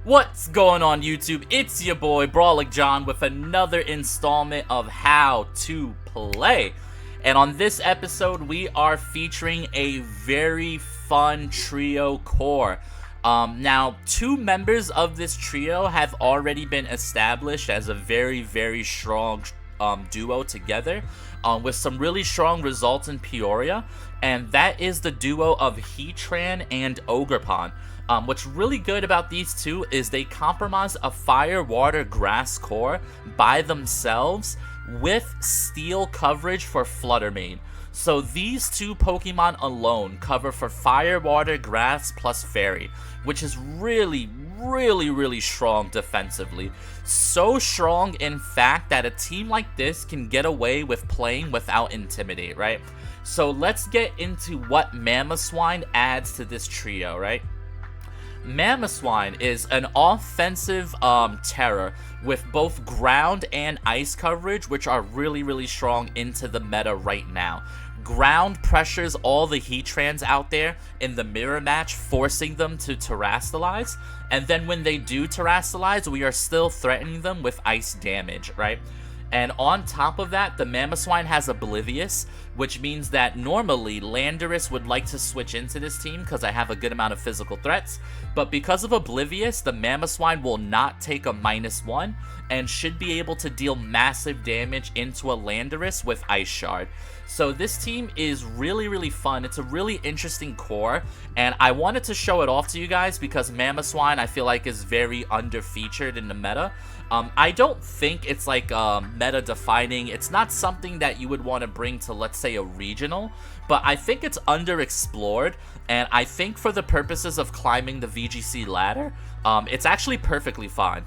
What's going on YouTube? It's your boy Brawlic John with another installment of How to Play. And on this episode, we are featuring a very fun trio core. Now, two members of this trio have already been established as a very strong duo together, with some really strong results in Peoria, and that is the duo of Heatran and OGERPON. What's really good about these two is they compromise a fire, water, grass core by themselves with steel coverage for Flutter Mane. So these two Pokemon alone cover for fire, water, grass plus fairy, which is really strong defensively. So strong, in fact, that a team like this can get away with playing without Intimidate, right? So let's get into what MAMOSWINE adds to this trio, right? MAMOSWINE is an offensive terror with both ground and ice coverage, which are really strong into the meta right now. Ground pressures all the Heatrans out there in the mirror match, forcing them to terrastalize, and then when they do terrastalize, we are still threatening them with ice damage, right? And on top of that, the MAMOSWINE has Oblivious, which means that normally Landorus would like to switch into this team because I have a good amount of physical threats. But because of Oblivious, the MAMOSWINE will not take a -1 and should be able to deal massive damage into a Landorus with Ice Shard. So this team is really fun. It's a really interesting core, and I wanted to show it off to you guys because MAMOSWINE I feel like is very underfeatured in the meta. I don't think it's like meta defining. It's not something that you would want to bring to, let's say, a regional, but I think it's underexplored, and I think for the purposes of climbing the VGC ladder, it's actually perfectly fine.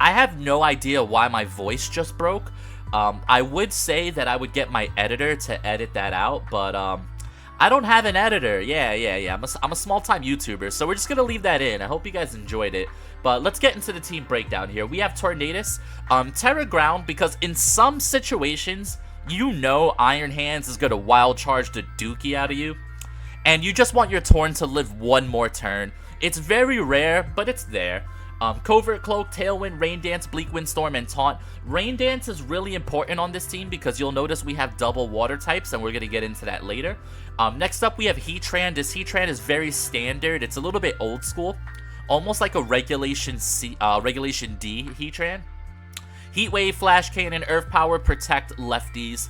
I have no idea why my voice just broke. I would say that I would get my editor to edit that out, but I don't have an editor. Yeah. I'm a small-time YouTuber, so we're just gonna leave that in. I hope you guys enjoyed it. But let's get into the team breakdown here. We have Tornadus, Terra Ground, because in some situations, you know Iron Hands is gonna Wild Charge the Dookie out of you, and you just want your Torn to live one more turn. It's very rare, but it's there. Covert Cloak, Tailwind, Rain Dance, Bleak Windstorm, and Taunt. Rain Dance is really important on this team because you'll notice we have double water types, and we're going to get into that later. Next up, we have Heatran. This Heatran is very standard. It's a little bit old school, almost like a Regulation D Heatran. Heat Wave, Flash Cannon, Earth Power, Protect lefties.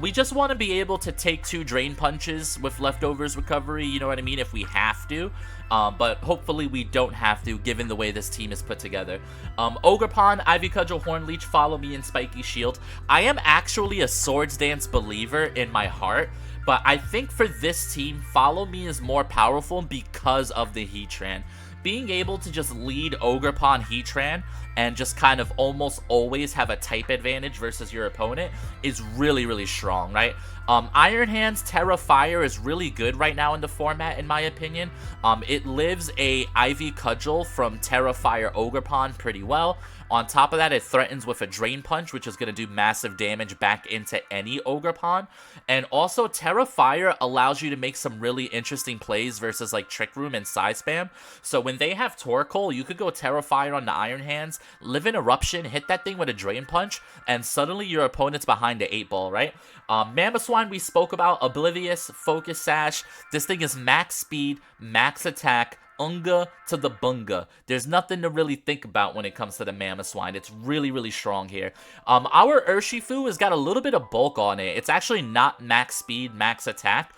We just want to be able to take 2 Drain Punches with Leftovers Recovery, you know what I mean, if we have to. But hopefully we don't have to, given the way this team is put together. OGERPON, Ivy Cudgel, Horn Leech, Follow Me, and Spiky Shield. I am actually a Swords Dance believer in my heart, but I think for this team, Follow Me is more powerful because of the Heatran. Being able to just lead OGERPON Heatran and just kind of almost always have a type advantage versus your opponent is really strong, right? Iron Hands Terra Fire is really good right now in the format, in my opinion. It lives a Ivy Cudgel from Terra Fire OGERPON pretty well. On top of that, it threatens with a Drain Punch, which is going to do massive damage back into any OGERPON. And also, Terra Fire allows you to make some really interesting plays versus like Trick Room and Side Spam. So when they have Torkoal, you could go Terra Fire on the Iron Hands, live in Eruption, hit that thing with a Drain Punch, and suddenly your opponent's behind the 8-ball, right? MAMOSWINE we spoke about, Oblivious, Focus Sash. This thing is max speed, max attack, Unga to the Bunga. There's nothing to really think about when it comes to the MAMOSWINE. It's really strong here. Our Urshifu has got a little bit of bulk on it. It's actually not max speed, max attack.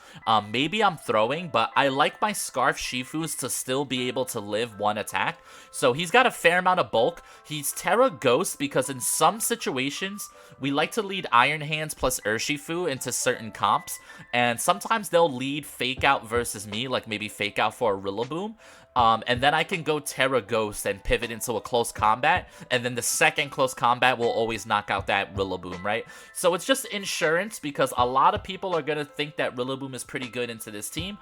Maybe I'm throwing, but I like my Scarf Shifus to still be able to live 1 attack. So he's got a fair amount of bulk. He's Terra Ghost because in some situations, we like to lead Iron Hands plus Urshifu into certain comps, and sometimes they'll lead Fake Out versus me, like maybe Fake Out for a Rillaboom. And then I can go Terra Ghost and pivot into a close combat, and then the second close combat will always knock out that Rillaboom, right? So it's just insurance because a lot of people are going to think that Rillaboom is pretty good into this team,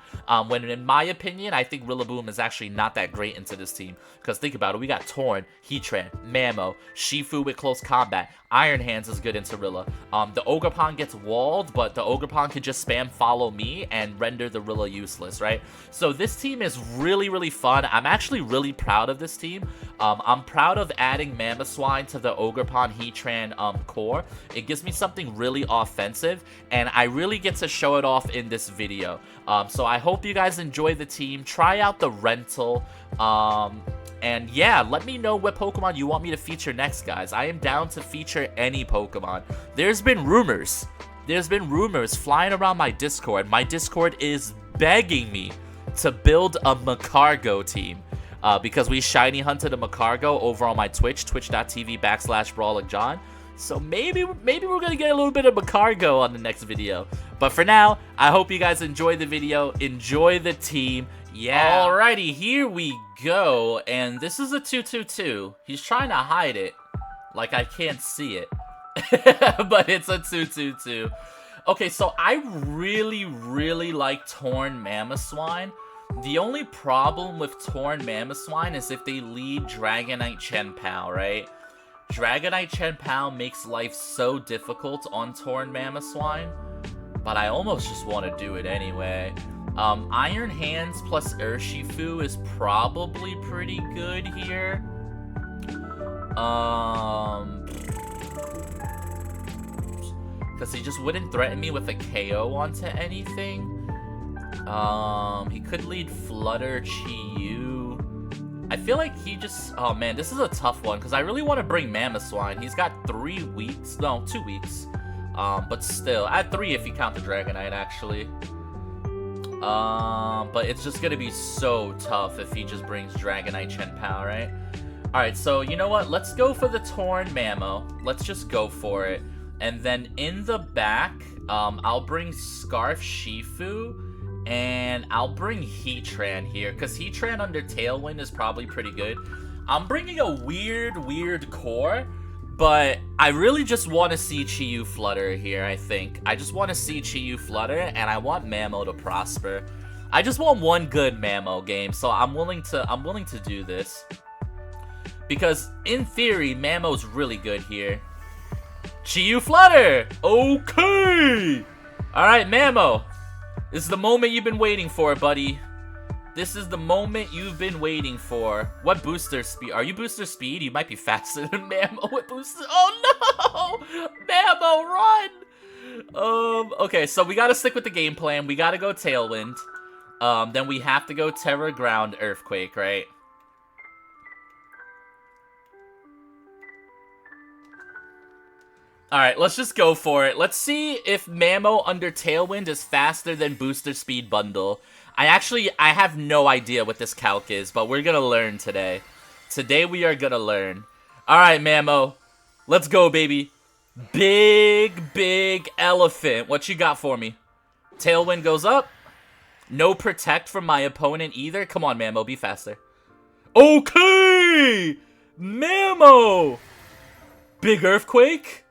when in my opinion, I think Rillaboom is actually not that great into this team. Because think about it, we got Torn, Heatran, Mamo, Shifu with close combat, Iron Hands is good into Rilla. The OGERPON gets walled, but the OGERPON can just spam Follow Me and render the Rilla useless, right? So this team is really fun. I'm actually really proud of this team. I'm proud of adding MAMOSWINE to the OGERPON Heatran core. It gives me something really offensive, and I really get to show it off in this video. So I hope you guys enjoy the team. Try out the rental. And yeah, let me know what Pokemon you want me to feature next, guys. I am down to feature any Pokemon. There's been rumors flying around my Discord. My Discord is begging me to build a Macargo team. Because we shiny hunted a Macargo over on my Twitch, twitch.tv/BrawlingJohn. So maybe we're gonna get a little bit of Macargo on the next video. But for now, I hope you guys enjoy the video, enjoy the team. Yeah. Alrighty, here we go. And this is a 2-2-2. He's trying to hide it, like I can't see it. But it's a 2-2-2. Okay, so I really like Torn MAMOSWINE. The only problem with Torn MAMOSWINE is if they lead Dragonite Chien-Pao, right? Dragonite Chien-Pao makes life so difficult on Torn MAMOSWINE, but I almost just want to do it anyway. Iron Hands plus Urshifu is probably pretty good here. Because he just wouldn't threaten me with a KO onto anything. He could lead Flutter, Chi-Yu. I feel like he just... Oh man, this is a tough one because I really want to bring MAMOSWINE. He's got 3 weeks. No, 2 weeks. But still, I had 3 if you count the Dragonite, actually. But it's just gonna be so tough if he just brings Dragonite Chien-Pao, right? Alright, so you know what? Let's go for the Torn Mamo. Let's just go for it. And then in the back, I'll bring Scarf Shifu. And I'll bring Heatran here, because Heatran under Tailwind is probably pretty good. I'm bringing a weird core, but I really just want to see Chi-Yu Flutter here, I think. I just want to see Chi-Yu Flutter, and I want Mamo to prosper. I just want one good Mamo game, so I'm willing to do this. Because, in theory, Mamo's really good here. Chi-Yu Flutter! Okay! Alright, Mamo. This is the moment you've been waiting for, buddy. This is the moment you've been waiting for. What booster speed? Are you booster speed? You might be faster than Mamo with booster. Oh no! Mamo, run! Okay, so we gotta stick with the game plan. We gotta go Tailwind. Then we have to go Terra, Ground, Earthquake, right? Alright, let's just go for it. Let's see if Mamo under Tailwind is faster than Booster Speed Bundle. I have no idea what this calc is, but we're gonna learn today. Today we are gonna learn. Alright, Mamo. Let's go, baby. Big elephant. What you got for me? Tailwind goes up. No Protect from my opponent either. Come on, Mamo, be faster. Okay! Mamo! Big Earthquake?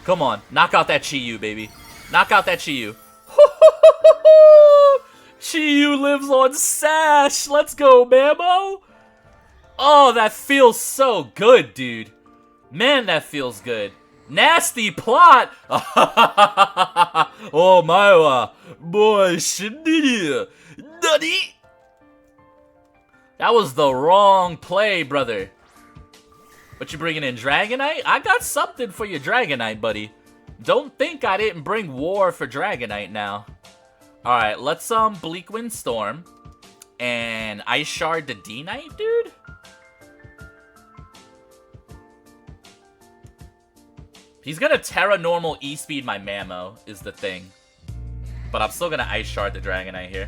Come on, knock out that Chi-Yu, baby. Knock out that Chi-Yu. Chi-Yu lives on Sash. Let's go, Mamo. Oh, that feels so good, dude. Man, that feels good. Nasty plot. Oh, my. Boy, Shindidia. Nutty. That was the wrong play, brother. What you bringing in, Dragonite? I got something for your Dragonite, buddy. Don't think I didn't bring War for Dragonite now. Alright, let's Bleak Wind Storm. And Ice Shard the D-Knight, dude? He's gonna Terra Normal E-Speed my Mamo, is the thing. But I'm still gonna Ice Shard the Dragonite here.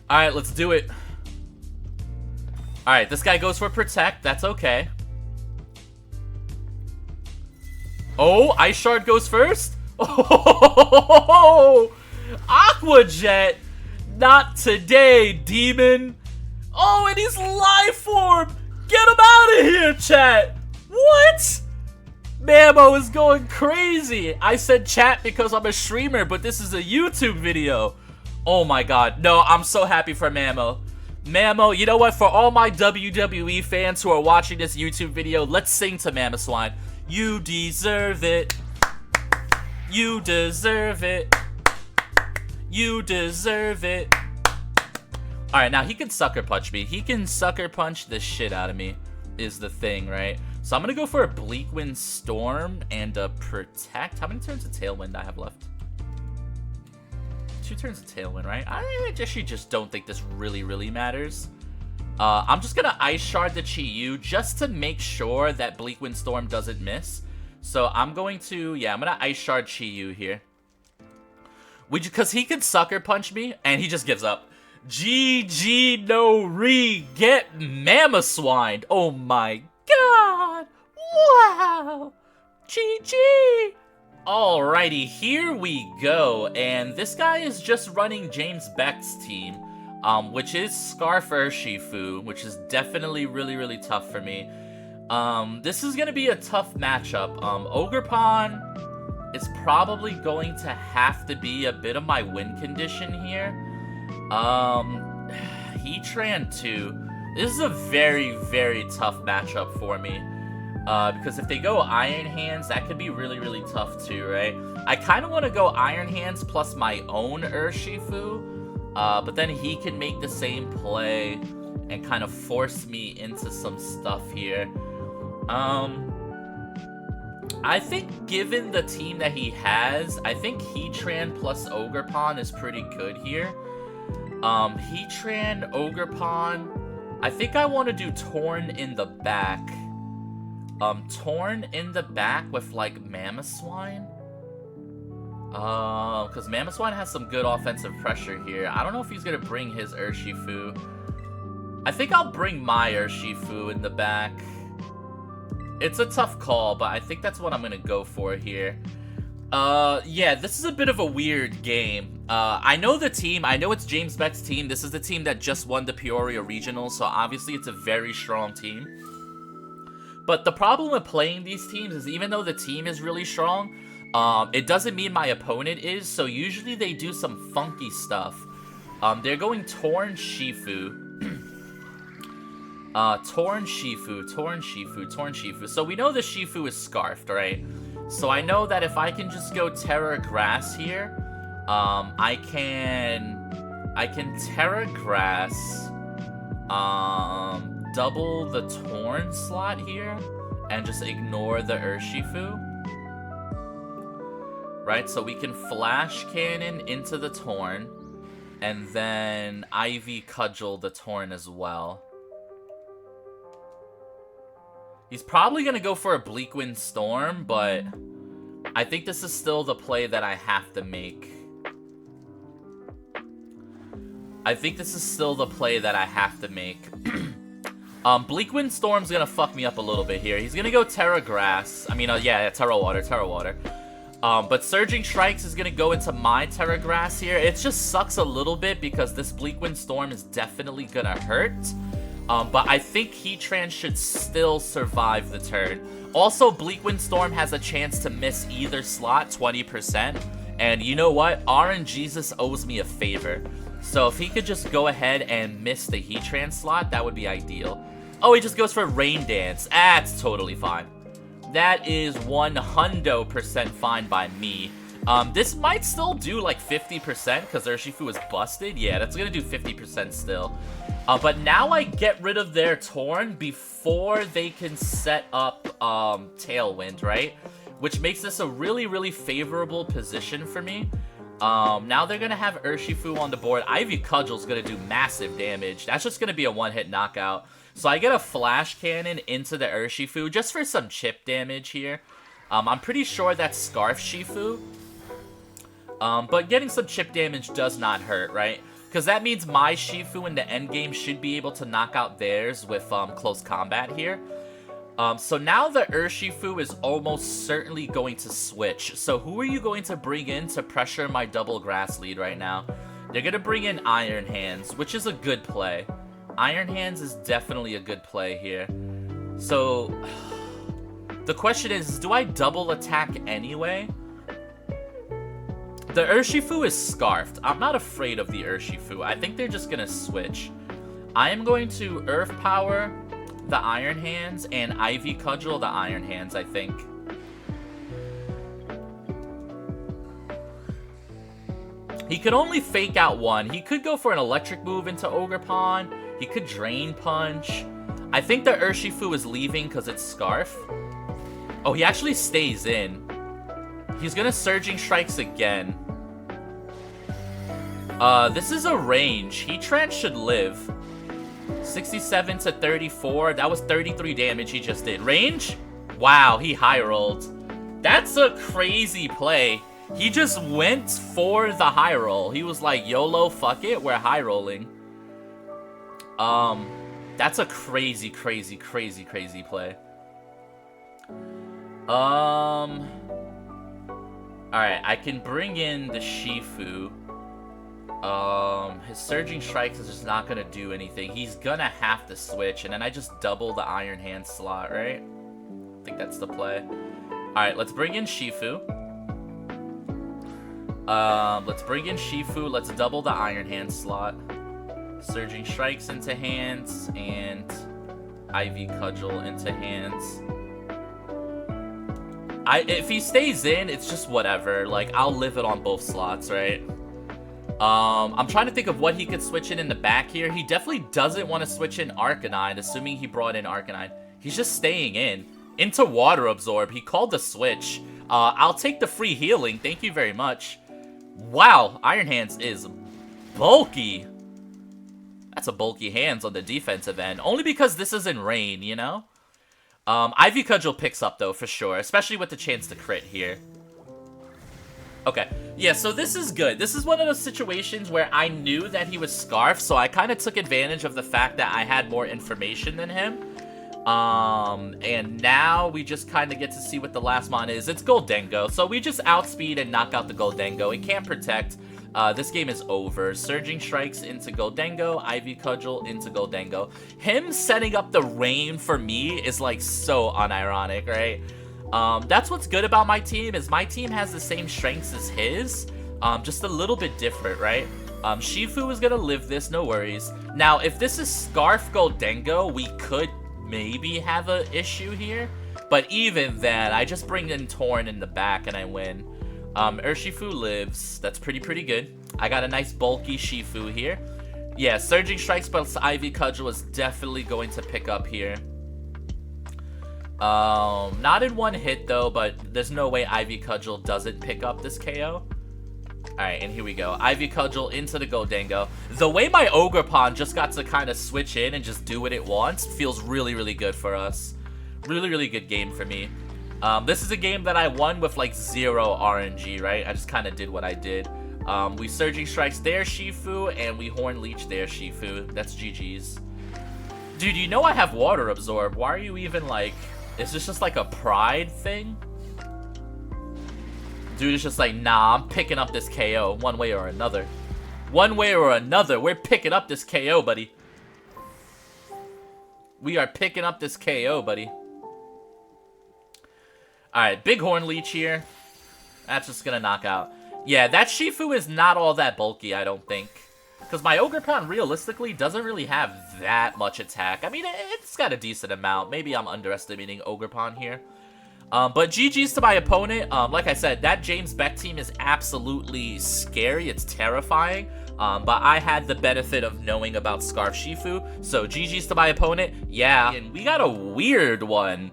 Alright, let's do it. Alright, this guy goes for Protect. That's okay. Oh, Ice Shard goes first? Oh, Aqua Jet. Not today, demon. Oh, and he's Life Form. Get him out of here, chat. What? Mamo is going crazy. I said chat because I'm a streamer, but this is a YouTube video. Oh my god. No, I'm so happy for Mamo. Mamo, you know what? For all my WWE fans who are watching this YouTube video, let's sing to MAMOSWINE. You deserve it. You deserve it. You deserve it. Alright, now he can Sucker Punch me. He can Sucker Punch the shit out of me, is the thing, right? So I'm gonna go for a Bleak Wind Storm and a Protect. How many turns of Tailwind I have left? 2 turns of Tailwind, right? I actually just don't think this really matters. I'm just gonna Ice Shard the Chi-Yu just to make sure that Bleak Wind Storm doesn't miss. So I'm going to, yeah, I'm gonna Ice Shard Chi-Yu here. Because he can Sucker Punch me, and he just gives up. GG no re, get Mamoswined. Oh my god. Wow. GG. Alrighty, here we go. And this guy is just running James Beck's team, which is Scarf Urshifu, which is definitely really tough for me. This is going to be a tough matchup. OGERPON is probably going to have to be a bit of my win condition here. Heatran 2. This is a very tough matchup for me. Because if they go Iron Hands, that could be really tough too, right? I kind of want to go Iron Hands plus my own Urshifu. But then he can make the same play and kind of force me into some stuff here. I think given the team that he has, I think Heatran plus OGERPON is pretty good here. Heatran, OGERPON. I think I want to do Torn in the back. Torn in the back with, like, MAMOSWINE. Because MAMOSWINE has some good offensive pressure here. I don't know if he's going to bring his Urshifu. I think I'll bring my Urshifu in the back. It's a tough call, but I think that's what I'm going to go for here. Yeah, this is a bit of a weird game. I know the team. I know it's James Beck's team. This is the team that just won the Peoria Regionals, so obviously it's a very strong team. But the problem with playing these teams is even though the team is really strong, it doesn't mean my opponent is, so usually they do some funky stuff. They're going Torn Shifu. Torn Shifu. So we know the Shifu is Scarfed, right? So I know that if I can just go Terra Grass here, I can Terra Grass, double the Torn slot here, and just ignore the Urshifu. Right, so we can Flash Cannon into the Torn, and then Ivy Cudgel the Torn as well. He's probably going to go for a Bleak Wind Storm, but I think this is still the play that I have to make. Bleak Wind Storm's going to fuck me up a little bit here. He's going to go Terra Grass. I mean, yeah, Terra Water. But Surging Strikes is going to go into my Terra Grass here. It just sucks a little bit because this Bleak Wind Storm is definitely going to hurt. But I think Heatran should still survive the turn. Also, Bleak Wind Storm has a chance to miss either slot 20%. And you know what? RNGesus owes me a favor. So if he could just go ahead and miss the Heatran slot, that would be ideal. Oh, he just goes for Rain Dance. That's totally fine. That is 100% fine by me. This might still do like 50% because Urshifu is busted. Yeah, that's going to do 50% still. But now I get rid of their Torn before they can set up Tailwind, right? Which makes this a really favorable position for me. Now they're going to have Urshifu on the board. Ivy Cudgel's going to do massive damage. That's just going to be a one-hit knockout. So I get a Flash Cannon into the Urshifu just for some chip damage here. I'm pretty sure that's Scarf Shifu. But getting some chip damage does not hurt, right? Because that means my Shifu in the endgame should be able to knock out theirs with close combat here. So now the Urshifu is almost certainly going to switch. So who are you going to bring in to pressure my double grass lead right now? They're going to bring in Iron Hands, which is a good play. Iron Hands is definitely a good play here. So the question is, do I double attack anyway? The Urshifu is Scarfed. I'm not afraid of the Urshifu. I think they're just going to switch. I am going to Earth Power the Iron Hands and Ivy Cudgel the Iron Hands, I think. He could only fake out one. He could go for an electric move into Ogerpon. He could Drain Punch. I think the Urshifu is leaving because it's Scarf. Oh, he actually stays in. He's gonna Surging Strikes again. This is a range. Heatran should live. 67 to 34. That was 33 damage he just did. Range? Wow, he high rolled. That's a crazy play. He just went for the high roll. He was like, YOLO, fuck it, we're high rolling. That's a crazy, crazy, crazy, crazy play. Alright, I can bring in the Shifu. His Surging Strikes is just not gonna do anything. He's gonna have to switch, and then I just double the Iron Hand slot, right? I think that's the play. Alright, let's bring in Shifu. Let's double the Iron Hand slot. Surging Strikes into hands, and Ivy Cudgel into hands. If he stays in, it's just whatever. Like, I'll live it on both slots, right? I'm trying to think of what he could switch in the back here. He definitely doesn't want to switch in Arcanine, assuming he brought in Arcanine. He's just staying in. Into Water Absorb. He called the switch. I'll take the free healing. Thank you very much. Wow, Iron Hands is bulky. That's a bulky hands on the defensive end. Only because this is in rain, you know? Ivy Cudgel picks up, though, for sure. Especially with the chance to crit here. Okay. Yeah, so this is good. This is one of those situations where I knew that he was Scarf, so I kind of took advantage of the fact that I had more information than him. And now we just kind of get to see what the last mon is. It's Goldengo, so we just outspeed and knock out the Goldengo. It can't protect. This game is over. Surging Strikes into Goldengo, Ivy Cudgel into Goldengo. Him setting up the rain for me is like so unironic, right? That's what's good about my team, is my team has the same strengths as his, just a little bit different, right? Shifu is gonna live this, no worries. Now, if this is Scarf Goldengo, we could maybe have an issue here, but even then, I just bring in Torn in the back and I win. Urshifu lives. That's pretty good. I got a nice bulky Shifu here. Yeah, Surging Strikes plus Ivy Cudgel is definitely going to pick up here. Not in one hit though, but there's no way Ivy Cudgel doesn't pick up this KO. Alright, and here we go. Ivy Cudgel into the Goldengo. The way my Ogerpon just got to kind of switch in and just do what it wants feels really good for us. Really good game for me. This is a game that I won with like 0 RNG, right? I just kind of did what I did. We Surging Strikes their Shifu, and we Horn Leech their Shifu. That's GG's. Dude, you know I have Water Absorb. Why are you even like... Is this just like a pride thing? Dude is just like, nah, I'm picking up this KO one way or another. One way or another, we're picking up this KO, buddy. We are picking up this KO, buddy. Alright, big Horn Leech here. That's just gonna knock out. Yeah, that Shifu is not all that bulky, I don't think. Because my Ogerpon realistically doesn't really have that much attack. I mean, it's got a decent amount. Maybe I'm underestimating Ogerpon here. But GG's to my opponent. Like I said, that James Beck team is absolutely scary. It's terrifying. But I had the benefit of knowing about Scarf Shifu. So GG's to my opponent. Yeah, and we got a weird one.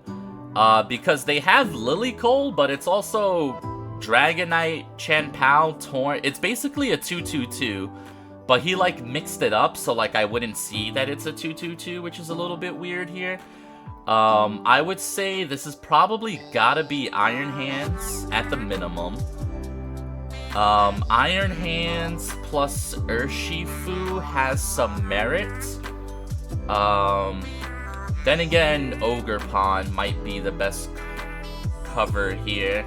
Because they have Lilycole, but it's also Dragonite, Chien-Pao, Torn. It's basically a 2-2-2. But he, like, mixed it up, so, like, I wouldn't see that it's a 2-2-2, which is a little bit weird here. I would say this is probably gotta be Iron Hands at the minimum. Iron Hands plus Urshifu has some merit. Then again, Ogerpon might be the best cover here.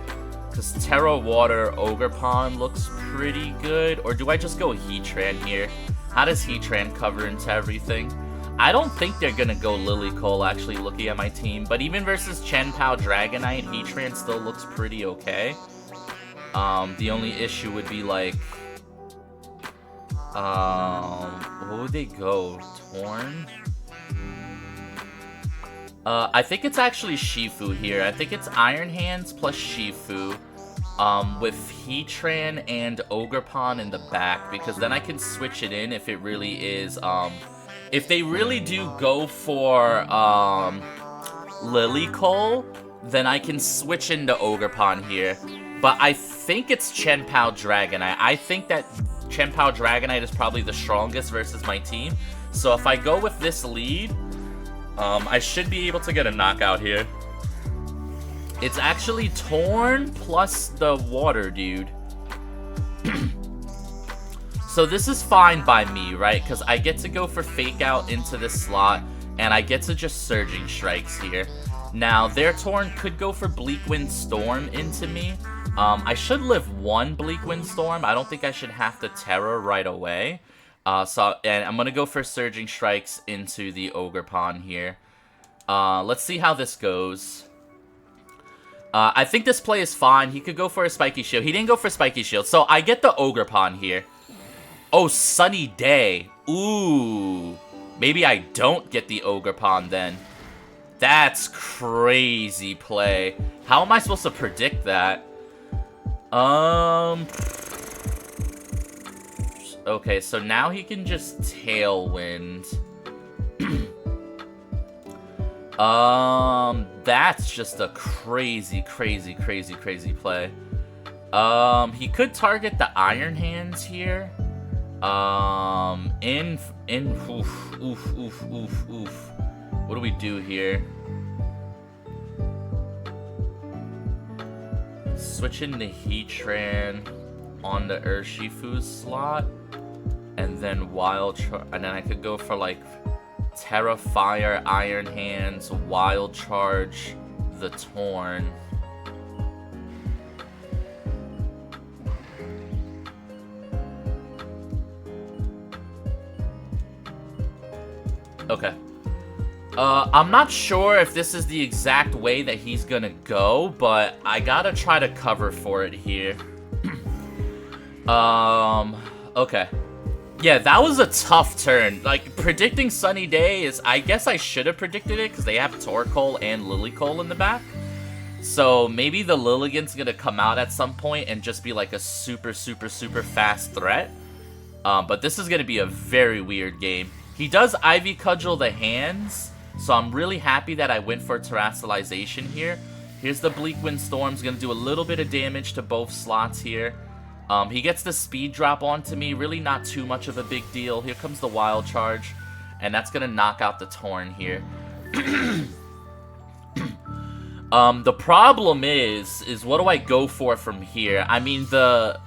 Because Terra Water Ogerpon looks pretty good. Or do I just go Heatran here? How does Heatran cover into everything? I don't think they're going to go Lilycole, actually, looking at my team. But even versus Chien-Pao Dragonite, Heatran still looks pretty okay. The only issue would be, like... what would they go? Torn? I think it's actually Shifu here. I think it's Iron Hands plus Shifu. with Heatran and Ogerpon in the back, because then I can switch it in if it really is, if they really do go for, Lilycole, then I can switch into Ogerpon here. But I think it's Chien-Pao Dragonite. I think that Chien-Pao Dragonite is probably the strongest versus my team. So if I go with this lead, I should be able to get a knockout here. It's actually Torn plus the Water Dude. So this is fine by me, right? Because I get to go for Fake Out into this slot, and I get to just Surging Strikes here. Now, their Torn could go for Bleak Wind Storm into me. I should live one Bleak Wind Storm. I don't think I should have to Terror right away. And I'm going to go for Surging Strikes into the Ogerpon here. Let's see how this goes. I think this play is fine. He could go for a Spiky Shield. He didn't go for Spiky Shield, so I get the Ogerpon here. Oh, Sunny Day. Ooh. Maybe I don't get the Ogerpon then. That's crazy play. How am I supposed to predict that? Okay, so now he can just Tailwind. That's just a crazy play. He could target the Iron Hands here. Oof. What do we do here? Switching the Heatran on the Urshifu slot, and then and then I could go for like Terra Fire, Iron Hands, Wild Charge, the Torn. Okay. I'm not sure if this is the exact way that he's gonna go, but I gotta try to cover for it here. Okay. Yeah, that was a tough turn. Like, predicting Sunny Day is... I guess I should have predicted it, because they have Torkoal and Lilycole in the back. So, maybe the Lilligant's gonna come out at some point and just be like a super fast threat. But this is gonna be a very weird game. He does Ivy Cudgel the hands, so I'm really happy that I went for Terastallization here. Here's the Bleak Wind Storm's gonna do a little bit of damage to both slots here. He gets the Speed Drop onto me, really not too much of a big deal. Here comes the Wild Charge, and that's gonna knock out the Torn here. The problem is what do I go for from here? I mean, the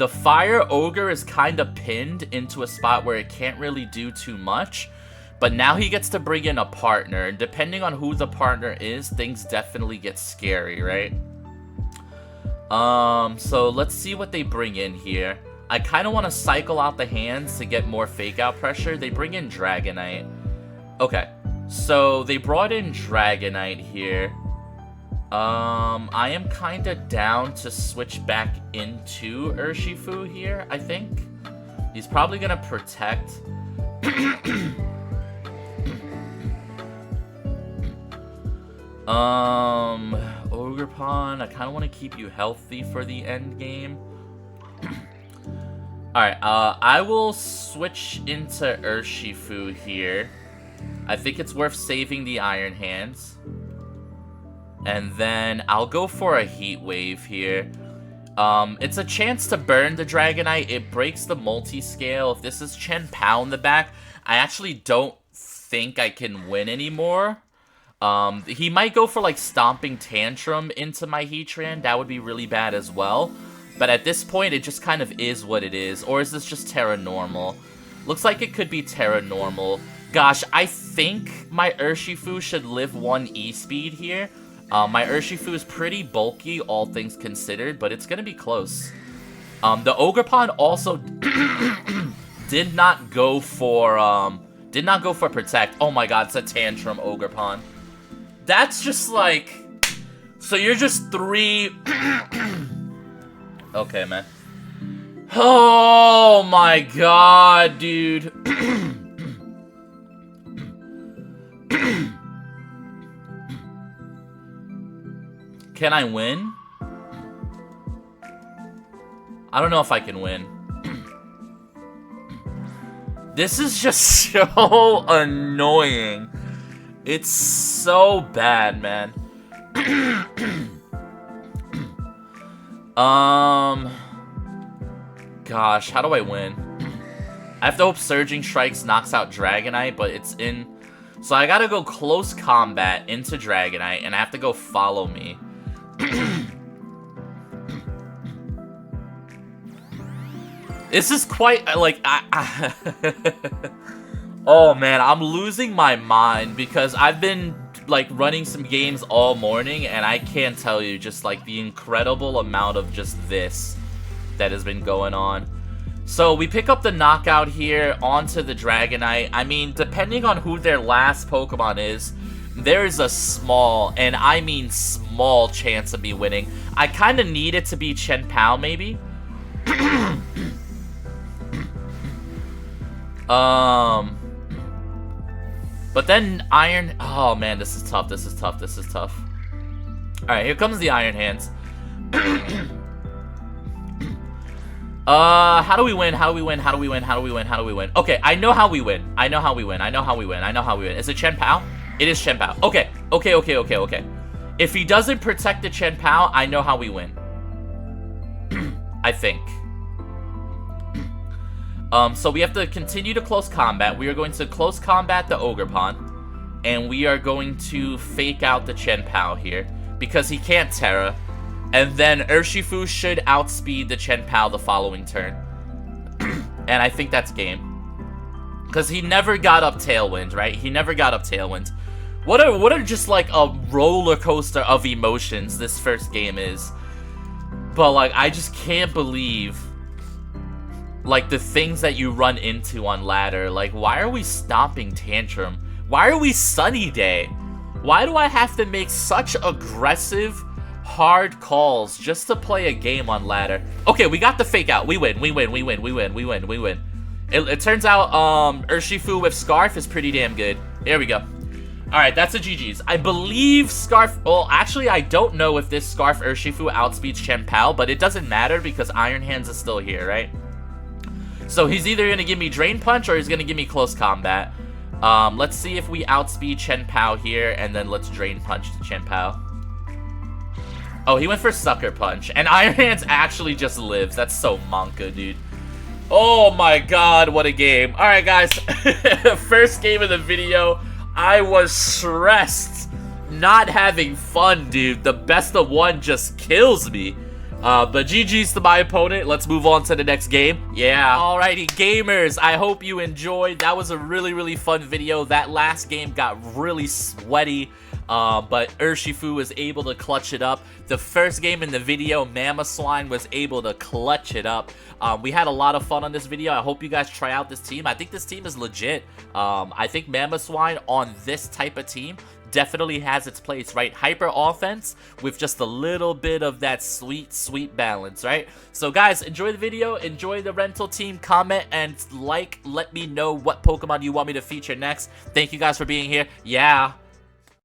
Fire Ogre is kind of pinned into a spot where it can't really do too much. But now he gets to bring in a partner. And depending on who the partner is, things definitely get scary, right? So let's see what they bring in here. I kind of want to cycle out the hands to get more Fake Out pressure. They bring in Dragonite. Okay, so they brought in Dragonite here. I am kind of down to switch back into Urshifu here, I think. He's probably going to protect. Ogerpon, I kind of want to keep you healthy for the end game. Alright, I will switch into Urshifu here. I think it's worth saving the Iron Hands. And then I'll go for a Heat Wave here. It's a chance to burn the Dragonite. It breaks the multi-scale. If this is Chien-Pao in the back, I actually don't think I can win anymore. He might go for like Stomping Tantrum into my Heatran. That would be really bad as well. But at this point, it just kind of is what it is. Or is this just Terra Normal? Looks like it could be Terra Normal. Gosh, I think my Urshifu should live 1 E-Speed here. My Urshifu is pretty bulky, all things considered, but it's gonna be close. The Ogerpon also did not go for Protect. Oh my god, it's a Tantrum Ogerpon. That's just like... So you're just 3... Okay, man. Oh my god, dude. Can I win? I don't know if I can win. This is just so annoying. It's so bad, man. Gosh, how do I win? I have to hope Surging Strikes knocks out Dragonite, but it's in... So I gotta go close combat into Dragonite, and I have to go follow me. This is quite, like, oh, man, I'm losing my mind because I've been, like, running some games all morning, and I can't tell you just, like, the incredible amount of just this that has been going on. So, we pick up the knockout here onto the Dragonite. I mean, depending on who their last Pokemon is, there's a small, and I mean small, chance of me winning. I kind of need it to be Chien-Pao, maybe. But then Iron... Oh, man, this is tough, this is tough, this is tough. Alright, here comes the Iron Hands. How do we win? How do we win? How do we win? How do we win? How do we win? Okay, I know how we win. I know how we win. I know how we win. I know how we win. Is it Chien-Pao? It is Chien-Pao. Okay, okay, okay, okay, okay. If he doesn't protect the Chien-Pao, I know how we win. I think. So we have to continue to close combat. We are going to close combat the OGERPON. And we are going to fake out the Chien-Pao here. Because he can't Terra. And then Urshifu should outspeed the Chien-Pao the following turn. And I think that's game. Because he never got up Tailwind, right? He never got up Tailwind. What are just like a roller coaster of emotions this first game is. But like, I just can't believe... like, the things that you run into on ladder. Like, why are we stomping Tantrum? Why are we Sunny Day? Why do I have to make such aggressive, hard calls just to play a game on ladder? Okay, we got the fake out. We win, we win, we win, we win, we win, we win. It turns out, Urshifu with Scarf is pretty damn good. There we go. Alright, that's a GG's. I believe Scarf... Well, actually, I don't know if this Scarf Urshifu outspeeds Chien-Pao, but it doesn't matter because Iron Hands is still here, right? So he's either going to give me Drain Punch or he's going to give me Close Combat. Let's see if we outspeed Chien-Pao here, and then let's Drain Punch to Chien-Pao. Oh, he went for Sucker Punch. And Iron Hands actually just lives. That's so Monka, dude. Oh my god, what a game. Alright, guys. First game of the video. I was stressed. Not having fun, dude. The best of one just kills me. But GG's to my opponent. Let's move on to the next game. Yeah. Alrighty, gamers. I hope you enjoyed. That was a really, really fun video. That last game got really sweaty. But Urshifu was able to clutch it up. The first game in the video, MAMOSWINE was able to clutch it up. We had a lot of fun on this video. I hope you guys try out this team. I think this team is legit. I think MAMOSWINE on this type of team definitely has its place, right? Hyper offense with just a little bit of that sweet, sweet balance, right? So guys, enjoy the video, enjoy the rental team, comment and like, let me know what Pokemon you want me to feature next. Thank you guys for being here. Yeah.